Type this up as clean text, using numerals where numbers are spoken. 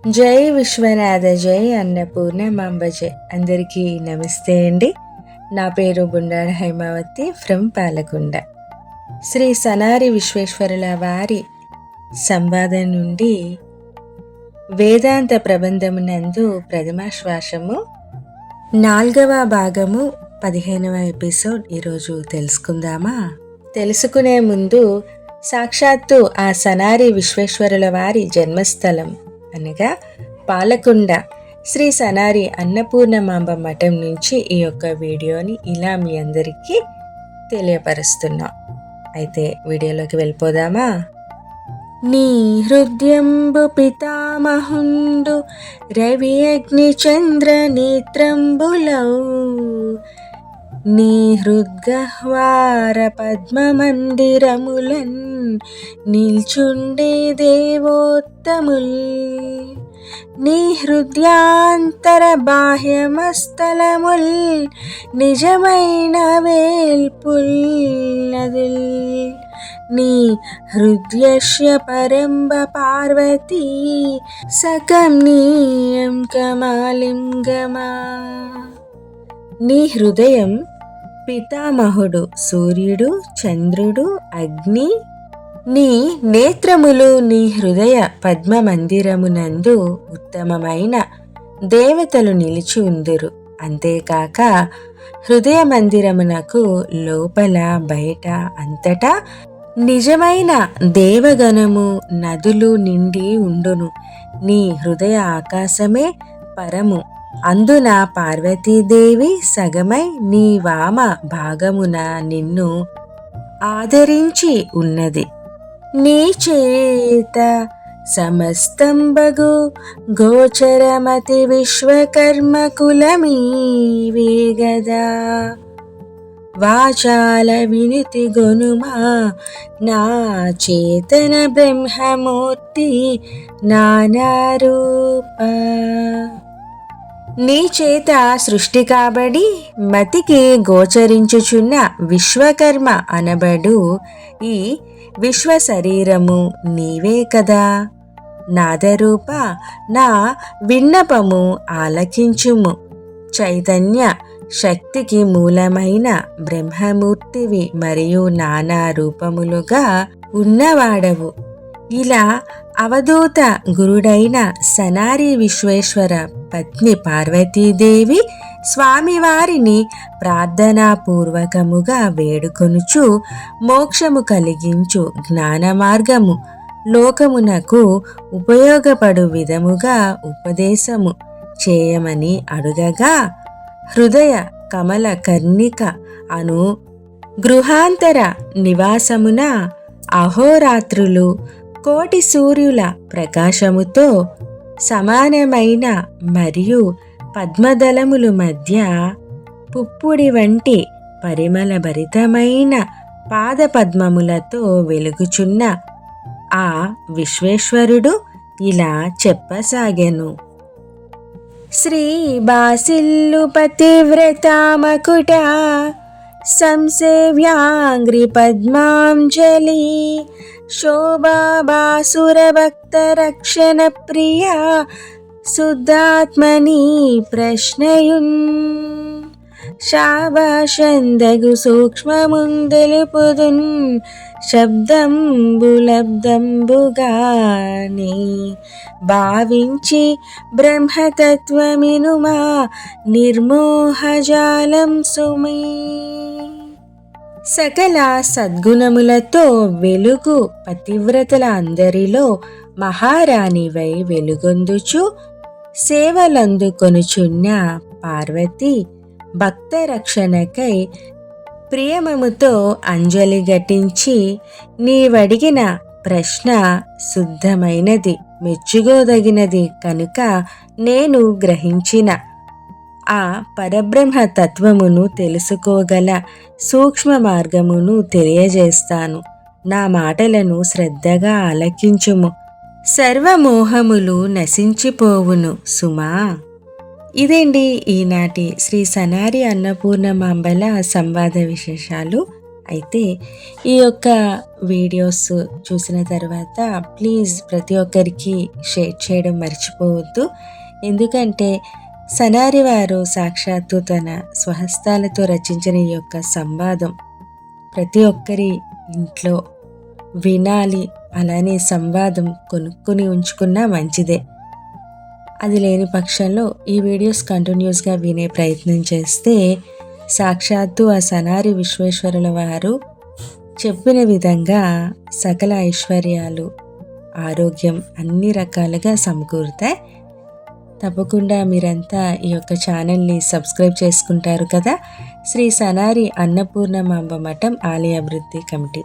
జై విశ్వనాథ జై అన్నపూర్ణ మాంబ జై. అందరికీ నమస్తే అండి. నా పేరు బుండాడ హైమావతి ఫ్రమ్ పాలకొండ. శ్రీ సనారి విశ్వేశ్వరుల వారి సంవాదం నుండి వేదాంత ప్రబంధమునందు ప్రథమాశ్వాసము 4వ భాగము 15వ ఎపిసోడ్ ఈరోజు తెలుసుకుందామా? తెలుసుకునే ముందు సాక్షాత్తు ఆ సనారి విశ్వేశ్వరుల వారి జన్మస్థలం అనగా పాలకొండ శ్రీ సనారి అన్నపూర్ణమాంబ మఠం నుంచి ఈ యొక్క వీడియోని ఇలా మీ అందరికీ తెలియపరుస్తున్నాం. అయితే వీడియోలోకి వెళ్ళిపోదామా? నీ హృదయంబు పితామహుండు రవి అగ్ని చంద్ర నేత్రంబులౌ నీ హృద్గహ్వార పద్మమందిరములన్ నిల్చుండే దేవోత్తముల్ నీ హృదయాంతర బాహ్యమస్థలముల్ నిజమైన వేల్పుల్ నదుల్ నీ హృదయస్య పరంబ పార్వతీ సకం నీయం కమాలింగమా. నీ హృదయం పితామహుడు సూర్యుడు, చంద్రుడు, అగ్ని. నీ నేత్రములు నీ హృదయ పద్మ మందిరమునందు ఉత్తమమైన దేవతలు నిలిచి ఉందురు. అంతేకాక హృదయ మందిరమునకు లోపల బయట అంతటా నిజమైన దేవగణము నదులు నిండి ఉండును. నీ హృదయ ఆకాశమే పరము. అందున పార్వతీదేవి సగమై నీ వామ భాగమున నిన్ను ఆదరించి ఉన్నది. నీ చేత సమస్తంబగు గోచరమతి విశ్వకర్మ కులమీవే గదా. వాచాల వినుతి గొనుమా నా చేతన బ్రహ్మమూర్తి నానారూప. నీ చేత సృష్టి కాబడి మతికి గోచరించుచున్న విశ్వకర్మ అనబడు ఈ విశ్వ శరీరము నీవే కదా. నాదరూప నా విన్నపము ఆలకించుము. చైతన్య శక్తికి మూలమైన బ్రహ్మమూర్తివి మరియు నానా రూపములుగా ఉన్నవాడవు. ఇలా అవధూత గురుడైన సనారి విశ్వేశ్వర పత్ని పార్వతీదేవి స్వామివారిని ప్రార్థనాపూర్వకముగా వేడుకొనుచు మోక్షము కలిగించు జ్ఞాన మార్గము లోకమునకు ఉపయోగపడు విధముగా ఉపదేశము చేయమని అడుగగా, హృదయ కమల కర్ణిక అను గృహాంతర నివాసమున అహోరాత్రులు కోటి సూర్యుల ప్రకాశముతో సమానమైన మరియు పద్మదళముల మధ్య పుప్పుడి వంటి పరిమళ భరితమైన పాదపద్మములతో వెలుగుచున్న ఆ విశ్వేశ్వరుడు ఇలా చెప్పసాగెను. శ్రీ బాసిల్లు పతివ్రతామకుట సంసేవ్యాంగ్రి పద్మాంజలి శోభాసురభక్త రక్షణ ప్రియా శుద్ధాత్మని ప్రశ్నయున్ శాభాషందగు సూక్ష్మముందెలుపుదున్ శబ్దంబులబ్దంబుగాని భావించి బ్రహ్మతత్వమినుమా నిర్మోహజాలం సుమీ. సకల సద్గుణములతో వెలుగు పతివ్రతల అందరిలో మహారాణివై వెలుగొందుచు సేవలందుకొనుచున్న పార్వతి భక్త రక్షణకై ప్రియమముతో అంజలి ఘటించి నీవడిగిన ప్రశ్న శుద్ధమైనది, మెచ్చుకోదగినది కనుక నేను గ్రహించిన ఆ పరబ్రహ్మ తత్వమును తెలుసుకోగల సూక్ష్మ మార్గమును తెలియజేస్తాను. నా మాటలను శ్రద్ధగా ఆలకించుము. సర్వమోహములు నశించిపోవును సుమా. ఇదేండి ఈనాటి శ్రీ సనారి అన్నపూర్ణమాంబల సంవాద విశేషాలు. అయితే ఈ యొక్క వీడియోస్ చూసిన తర్వాత ప్లీజ్ ప్రతి ఒక్కరికి షేర్ చేయడం మర్చిపోవద్దు. ఎందుకంటే సనారి వారు సాక్షాత్తు తన స్వహస్తాలతో రచించిన ఈ యొక్క సంవాదం ప్రతి ఒక్కరి ఇంట్లో వినాలి. అలానే సంవాదం కొనుక్కొని ఉంచుకున్నా మంచిదే. అది లేని పక్షంలో ఈ వీడియోస్ కంటిన్యూస్గా వినే ప్రయత్నం చేస్తే సాక్షాత్తు ఆ సనారి విశ్వేశ్వరుల వారు చెప్పిన విధంగా సకల ఐశ్వర్యాలు, ఆరోగ్యం అన్ని రకాలుగా సమకూరుతాయి. తప్పకుండా మీరంతా ఈ యొక్క ఛానల్ని సబ్స్క్రైబ్ చేసుకుంటారు కదా. శ్రీ సనారి అన్నపూర్ణమాంబ మఠం ఆలయ అభివృద్ధి కమిటీ.